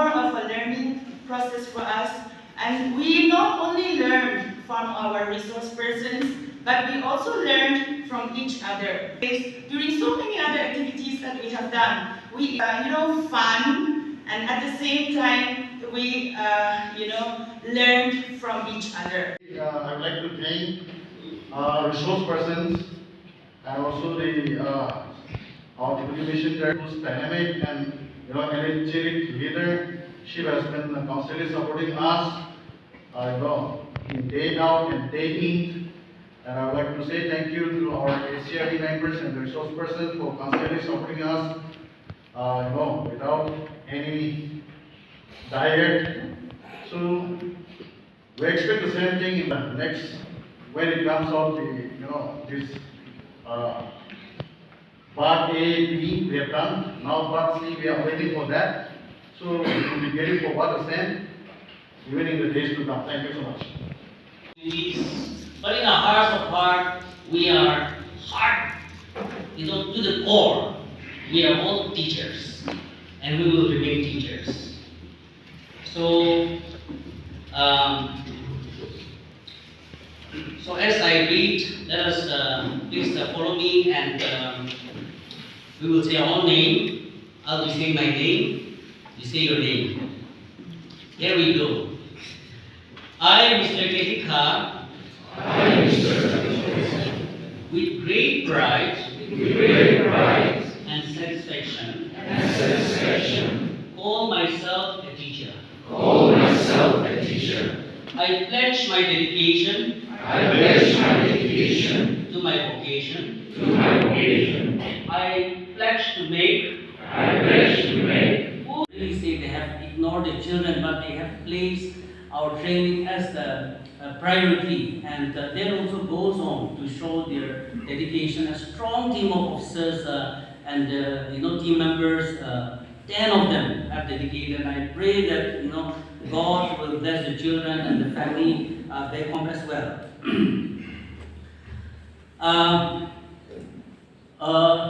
more of a learning process for us. And we not only learned from our resource persons, but we also learned from each other. During so many other activities that we have done, we, fun, and at the same time, we, learned from each other. I would like to thank resource persons and also the our deputy missionary who's dynamic and energetic leader. She has been constantly supporting us, in day out and day in. And I would like to say thank you to our SCRT members and the resource persons for constantly supporting us, without any diet. So we expect the same thing in the next, when it comes out this part A, B we have done. Now part C we are waiting for that. So we will be getting for what the same, even in the days to come. Thank you so much. But in our hearts of heart, we are hard, to the core. We are all teachers, and we will remain teachers. So, as I read, let us please follow me, and we will say our own name. I'll be saying my name. You say your name. Here we go. I, Mr. Kelhikha, with great pride and satisfaction, call myself a teacher. I pledge my dedication to my vocation. I pledge to make. Really say they have ignored the children, but they have placed our training as the priority, and that also goes on to show their dedication. A strong team of officers and team members, 10 of them have dedicated. And I pray that God will bless the children and the family back home as well.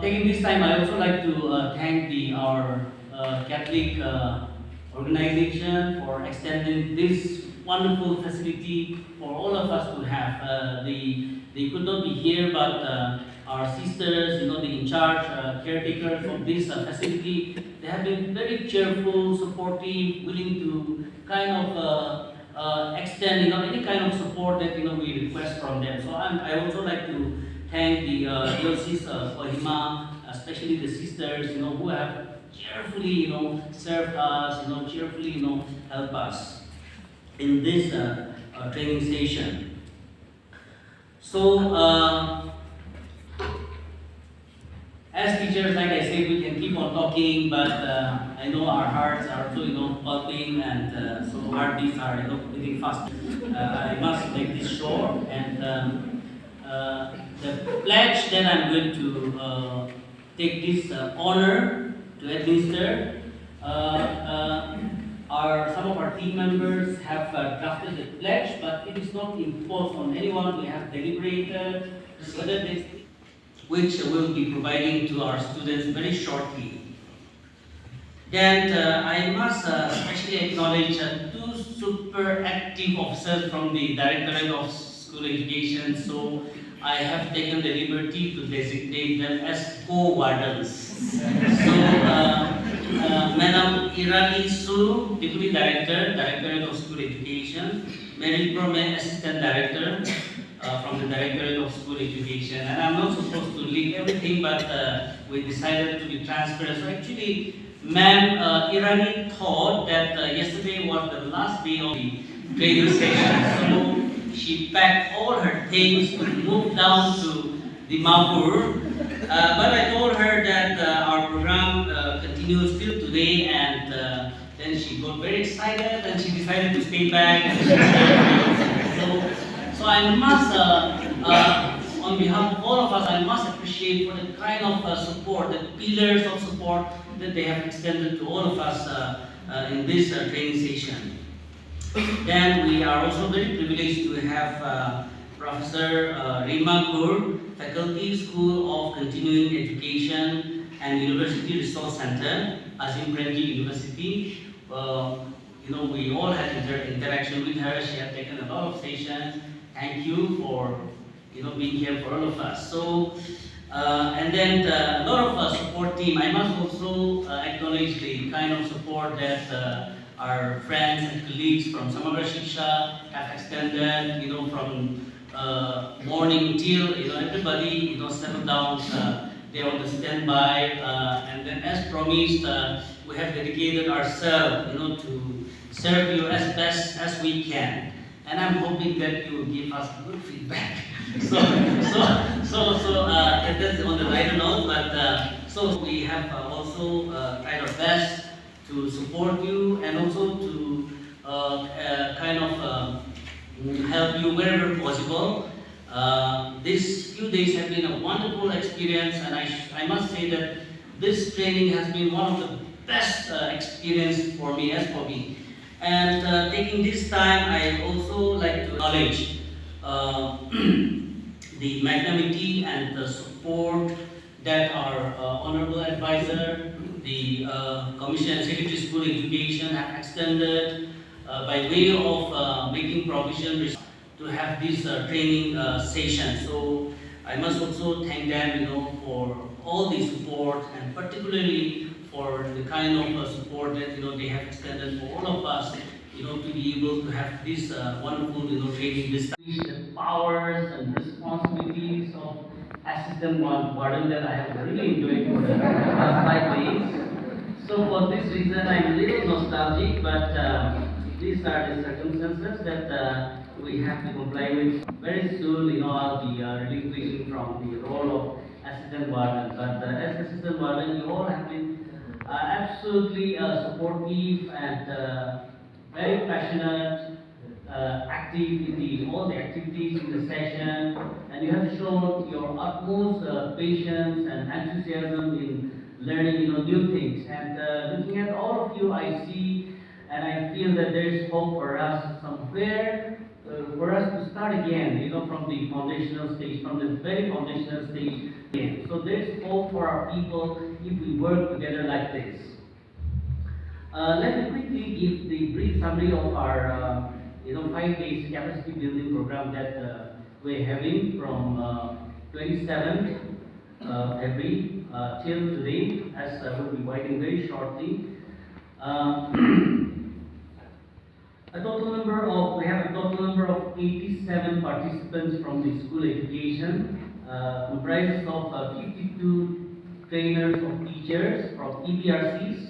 Taking this time, I also like to thank our Catholic organization for extending this wonderful facility for all of us to have. They could not be here, but our sisters, the in charge caretakers of this facility, they have been very cheerful, supportive, willing to kind of extend any kind of support that we request from them. So I also like to thank the diocese of Kohima, especially the sisters, who have cheerfully, served us, cheerfully, help us in this training station. So, as teachers, like I said, we can keep on talking, but I know our hearts are also, pulping, and so heartbeats are, beating fast. I must make this short, and the pledge that I'm going to take this honor to administer. Some of our team members have drafted the pledge, but it is not imposed on anyone. We have deliberated whether this, which we'll be providing to our students very shortly. Then I must especially acknowledge two super active officers from the Directorate of School Education. So I have taken the liberty to designate them as co-wardens. So, Madam Irali Su, Deputy Director, Directorate of School Education, Mary Promen, Assistant Director from the Directorate of School Education. And I'm not supposed to leak everything, but we decided to be transparent. So actually, Ma'am Irani thought that yesterday was the last day of the training session. So she packed all her things to move down to the Dimapur. But I told her that our program continues till today, and then she got very excited and she decided to stay back. So I must, on behalf of all of us, I must appreciate for the kind of support, the pillars of support that they have extended to all of us in this training session. Then we are also very privileged to have Professor Rima Gur, Faculty School of Continuing Education and University Resource Center, Azim Premji University, we all had interaction with her. She had taken a lot of sessions. Thank you for being here for all of us. So, and then a lot of support team. I must also acknowledge the kind of support that our friends and colleagues from Samagra Shiksha have extended. From morning till everybody settled down. They're on the standby, and then as promised, we have dedicated ourselves, to serve you as best as we can. And I'm hoping that you will give us good feedback. so that's on the lighter note. But so we have also tried our best to support you and also to help you wherever possible. These few days have been a wonderful experience, and I must say that this training has been one of the best experience for me as for me. And taking this time, I also like to acknowledge the magnanimity and the support that our Honorable Advisor, the Commission Secretary School Education have extended by way of making provision to have this training session. So I must also thank them, for all the support, and particularly for the kind of support that they have extended for all of us, to be able to have this wonderful training this time. The powers and responsibilities of assistant warden that I have really enjoyed for the last 5 days. So for this reason, I'm a little nostalgic, but these are the circumstances that we have to comply with. Very soon, I'll be relinquishing from the role of assistant warden. But as assistant warden, you all have been absolutely supportive and very passionate, active in all the activities in the session, and you have shown your utmost patience and enthusiasm in learning new things. And looking at all of you, I see and I feel that there is hope for us somewhere for us to start again, from the foundational stage, from the very foundational stage again. So there is hope for our people if we work together like this. Let me quickly give the brief summary of our 5 days capacity building program that we're having from 27th February till today, as we'll be writing very shortly. We have a total number of 87 participants from the school education, comprises of 52 trainers of teachers from EBRCs,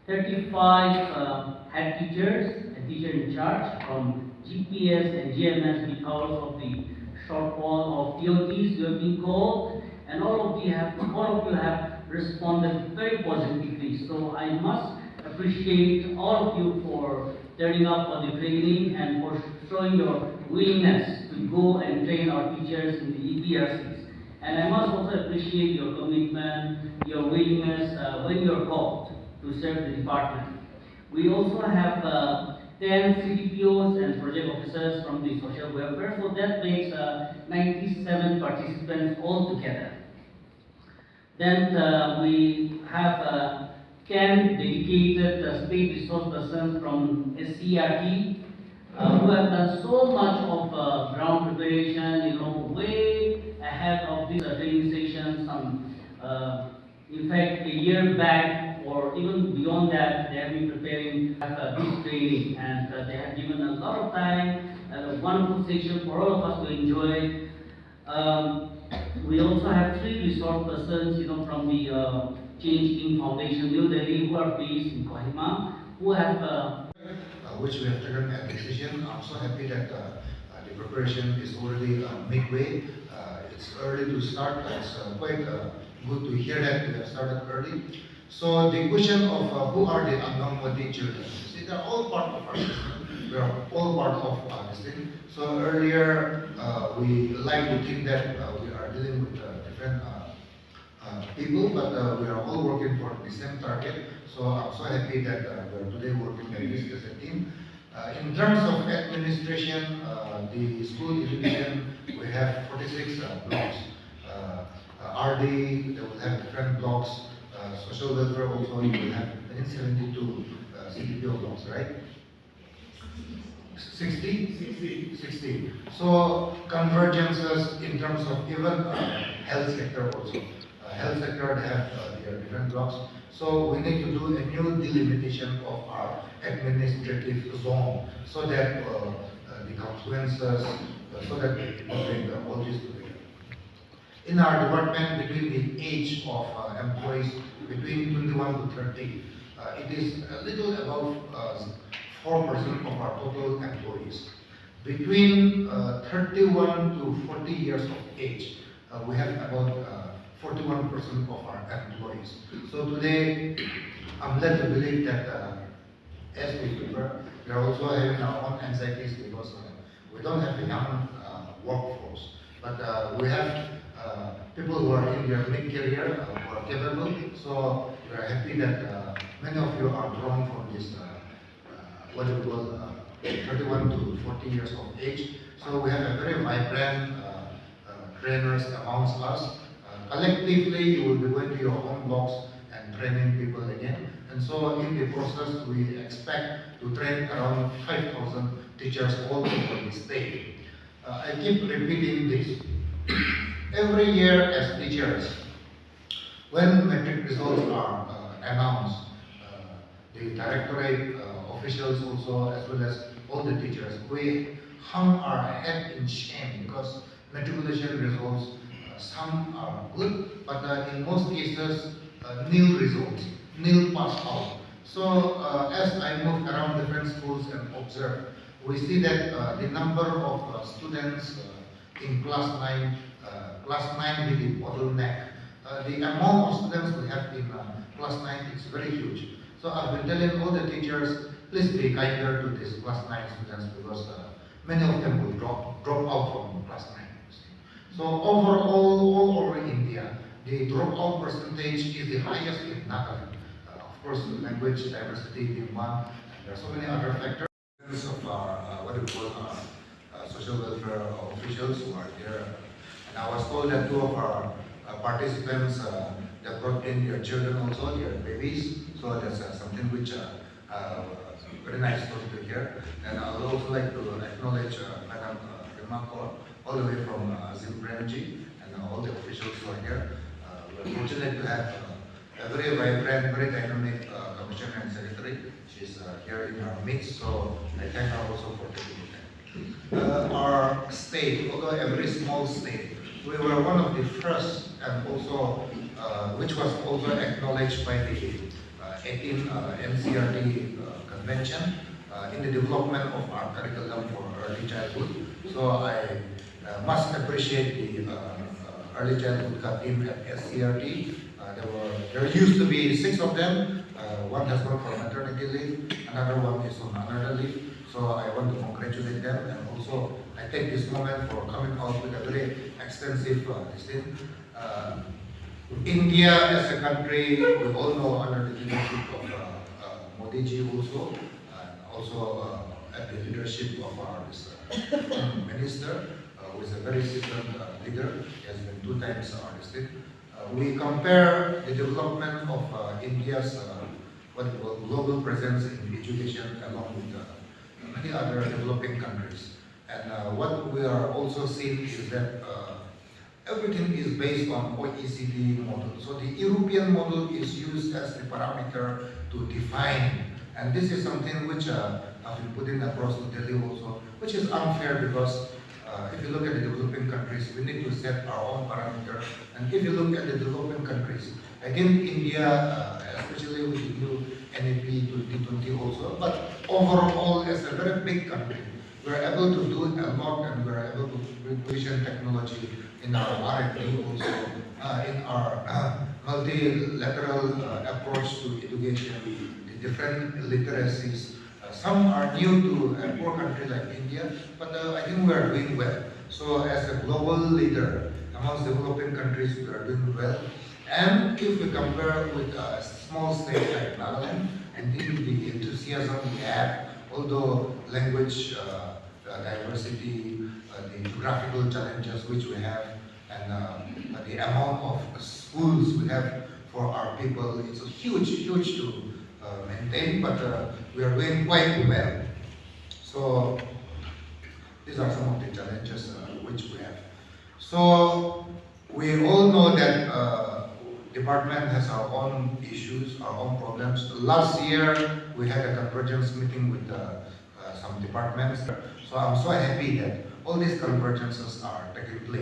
35 head teachers and teacher in charge from GPS and GMS because of the shortfall of TOTs you have been called, and all of you have responded very positively. So I must appreciate all of you for turning up for the training and for showing your willingness to go and train our teachers in the EBRCs. And I must also appreciate your commitment, your willingness when you're called to serve the department. We also have 10 CDPOs and project officers from the social welfare, so that makes 97 participants altogether. Then we have 10 dedicated state resource persons from SCERT who have done so much of ground preparation, way ahead of this training session. In fact, a year back or even beyond that, they have been preparing this training, and they have given a lot of time and a wonderful session for all of us to enjoy. We also have 3 resource persons, from the Change in Foundation New Delhi, who are based in Kohima, who have which we have taken a decision. I'm so happy that the preparation is already midway. It's early to start. It's quite good to hear that we have started early. So the question of who are the unaccompanied children? See, they're all part of our system. We are all part of this thing. So earlier we like to think that we are dealing with different people, but we are all working for the same target. So I'm so happy that we are today working like this as a team. In terms of administration, the school education, we have 46 blocks. RD, they will have different blocks. Social welfare also, you will have 72 CDPO blocks, right? 60? So convergences in terms of even health sector also. Health sector, they have their different blocks. So we need to do a new delimitation of our administrative zone so that the confluences, so that we integrate all these together. In our department, between the age of employees between 21 to 30, it is a little above 4% of our total employees. Between 31 to 40 years of age, we have about 41% of our employees. So today, I'm led to believe that as we prepare, we are also having our own anxieties because we don't have a young workforce, but we have people who are in their mid-career who are capable. So we are happy that many of you are drawn from this what we call 31 to 40 years of age. So we have a very vibrant trainers amongst us. Collectively, you will be going to your own blocks and training people again. And so in the process, we expect to train around 5,000 teachers all over the state. I keep repeating this. Every year as teachers, when matric results are announced, the directorate officials also, as well as all the teachers, we hung our head in shame because matriculation results, some are good, but in most cases, nil results, nil pass out. So as I move around different schools and observe, we see that the number of students in class 9 with the bottleneck. The amount of students we have in class 9 is very huge. So I've been telling all the teachers, please be kinder to these class 9 students because many of them will drop out from class 9. So overall, all over India, the dropout percentage is the highest in Nagaland. Of course, language diversity being one, and there are so many other factors. Of our, what do we call social welfare officials who are here. And I was told that two of our participants, they brought in their children also, their babies. So that's something which very nice to hear. And I would also like to acknowledge Madam Rimako, all the way from Zim Premji, and all the officials who are here. We're fortunate to have a very vibrant, very dynamic commissioner and secretary. She's here in our midst, so I thank her also for taking the time. Our state, although a very small state, we were one of the first, and also which was also acknowledged by the 18th NCRT convention in the development of our curriculum for early childhood. So I must appreciate the early childhood team at SCRT. There used to be 6 of them. One has gone for maternity leave, another one is on another leave. So I want to congratulate them, and also I take this moment for coming out with a very extensive thing. India as a country, we all know under the leadership of Modi ji also, and also at the leadership of our minister, who is a very seasoned leader. He has been 2 times our district. We compare the development of India's what we call global presence in education along with many other developing countries. And what we are also seeing is that everything is based on OECD model. So the European model is used as the parameter to define, and this is something which I've been putting across to Delhi also, which is unfair because if you look at the developing countries, we need to set our own parameter. And if you look at the developing countries, again India, especially with the new NEP 2020 also, but overall as a very big country, we are able to do a lot, and we are able to bring vision technology in our R&D also, in our multilateral approach to education, the different literacies. Some are new to a poor country like India, but I think we are doing well. So as a global leader amongst developing countries, we are doing well. And if we compare with a small state like Nagaland, and the enthusiasm we have, although language diversity, the geographical challenges which we have, and the amount of schools we have for our people, it's huge to maintain, but we are doing quite well. So these are some of the challenges which we have. So we all know that department has our own issues, our own problems. Last year we had a convergence meeting with some departments. So I'm so happy that all these convergences are taking place.